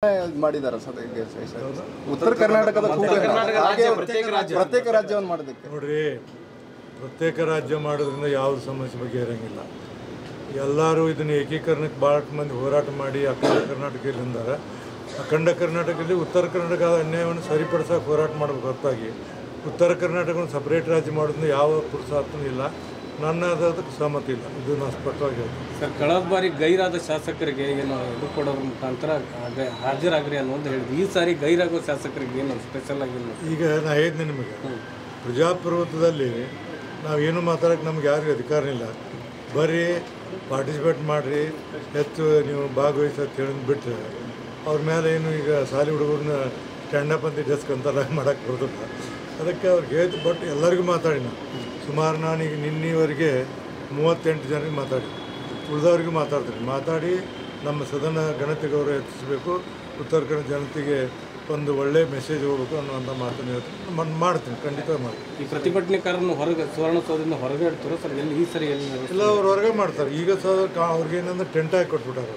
ಮಾಡಿದ್ದಾರೆ ಸರ್ ಉತ್ತರ ಕರ್ನಾಟಕದ ಪ್ರತ್ಯೇಕ ರಾಜ್ಯವನ್ನು ಮಾಡೋದಕ್ಕೆ ನೋಡ್ರಿ, ಪ್ರತ್ಯೇಕ ರಾಜ್ಯ ಮಾಡೋದ್ರಿಂದ ಯಾವ ಸಮಸ್ಯೆ ಬಗ್ಗೆ ಇರಂಗಿಲ್ಲ. ಎಲ್ಲರೂ ಇದನ್ನು ಏಕೀಕರಣಕ್ಕೆ ಭಾಳ ಮಂದಿ ಹೋರಾಟ ಮಾಡಿ ಅಖಂಡ ಕರ್ನಾಟಕದಲ್ಲಿ ಅಂದಾರೆ. ಅಖಂಡ ಕರ್ನಾಟಕದಲ್ಲಿ ಉತ್ತರ ಕರ್ನಾಟಕದ ಅನ್ಯಾಯವನ್ನು ಸರಿಪಡಿಸೋಕೆ ಹೋರಾಟ ಮಾಡಬೇಕು ಹೊರತಾಗಿ ಉತ್ತರ ಕರ್ನಾಟಕವನ್ನು ಸಪ್ರೇಟ್ ರಾಜ್ಯ ಮಾಡೋದ್ರಿಂದ ಯಾವ ಪುರುಷಾರ್ಥನೂ ಇಲ್ಲ. ನನ್ನ ಅದಕ್ಕೆ ಸಹಮತಿ ಇಲ್ಲ. ಇದು ನಾನು ಸ್ಪಷ್ಟವಾಗಿ ಹೇಳ್ತೀನಿ ಸರ್. ಕಳೆದ ಬಾರಿ ಗೈರಾದ ಶಾಸಕರಿಗೆ ಏನು ಇದು ಕೊಡೋದ್ರ ಮುಖಾಂತರ ಹಾಜರಾಗ್ರಿ ಅನ್ನೋದು ಹೇಳಿದ್ರು. ಈ ಸಾರಿ ಗೈರಾಗೋ ಶಾಸಕರಿಗೆ ಏನು ಸ್ಪೆಷಲ್ ಆಗಿಲ್ಲ. ಈಗ ನಾ ಹೇಳಿದ್ದೆ ನಿಮಗೆ, ಪ್ರಜಾಪ್ರಭುತ್ವದಲ್ಲಿ ನಾವೇನು ಮಾತಾಡೋಕ್ಕೆ ನಮ್ಗೆ ಯಾರಿಗೂ ಅಧಿಕಾರ ಇಲ್ಲ. ಬರೀ ಪಾರ್ಟಿಸಿಪೇಟ್ ಮಾಡಿರಿ, ಹೆಚ್ಚು ನೀವು ಭಾಗವಹಿಸೋದು ಹೇಳಿದ್ ಬಿಟ್ಟರೆ ಅವ್ರ ಮೇಲೆ ಏನು ಈಗ ಶಾಲೆ ಹುಡುಗರನ್ನ ಸ್ಟ್ಯಾಂಡಪ್ ಅಂತ ಡೆಸ್ಕ್ ಅಂತೆಲ್ಲ ಮಾಡೋಕ್ಕೆ ಬರೋದಿಲ್ಲ. ಅದಕ್ಕೆ ಅವ್ರಿಗೆ ಹೇಳ್ತು. ಬಟ್ ಎಲ್ಲರಿಗೂ ಮಾತಾಡಿ ಸುಮಾರು ನಾನೀಗ ನಿನ್ನೆವರೆಗೆ 38 ಜನರಿಗೆ ಮಾತಾಡಿ, ಉಳಿದವ್ರಿಗೂ ಮಾತಾಡಿ ನಮ್ಮ ಸದನ ಘನತೆ ಗೌರವ ಹೆಚ್ಚಿಸಬೇಕು, ಉತ್ತರ ಕನ್ನಡ ಜನತೆಗೆ ಒಂದು ಒಳ್ಳೆಯ ಮೆಸೇಜ್ ಹೋಗ್ಬೇಕು ಅನ್ನೋಂಥ ಮಾತನ್ನು ಹೇಳ್ತೀನಿ. ಮಾಡ್ತೀನಿ, ಖಂಡಿತ ಮಾಡ್ತೀನಿ. ಈ ಪ್ರತಿಭಟನೆಕಾರನ್ನು ಹೊರಗೆ ಸುವರ್ಣಸೌಧದಿಂದ ಹೊರಗೆ ಇಡ್ತಾರೋ ಸರ್? ಎಲ್ಲಿ ಈ ಸರಿ ಎಲ್ಲಿ ಇಲ್ಲ, ಅವ್ರು ಹೊರಗೆ ಮಾಡ್ತಾರೆ. ಈಗ ಸಹ ಅವ್ರಿಗೇನಂದ್ರೆ ಟೆಂಟ್ ಹಾಕಿ ಕೊಟ್ಬಿಟ್ಟಾರೆ.